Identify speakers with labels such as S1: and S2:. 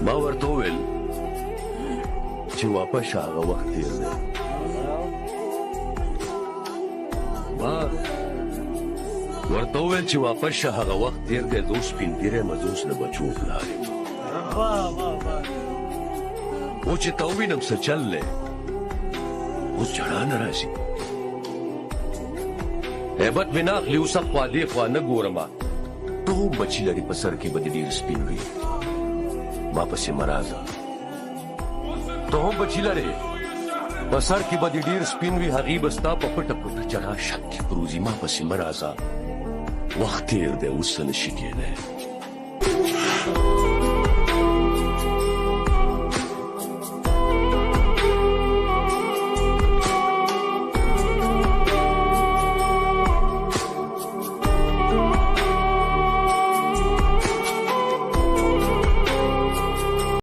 S1: ما ورته وویل چې واپس هغه وخت تیر دی. ما ورته وویل چې واپس هغه وخت تیر دی، زه اوس سپین ږیری یم، زه اوس د بچو پلار یم. اوس چې ته ووینم څه چل دی، اوس ژړا نه راځي. هیبت مې نه اخلي، اوس خوا دې خوا نه ګورم. ته هم بچي لري، په سر کې به دې ډېر سپین وي. ما پسې مه راځه. ته هم بچي لرې، په سر کې به دې ډېر سپین وي، هغې به ستا په پټه پټه جلا شک کې پروزي. ما پسې مه راځه، وخت تېر دی، اوس څه نه شي کېدی.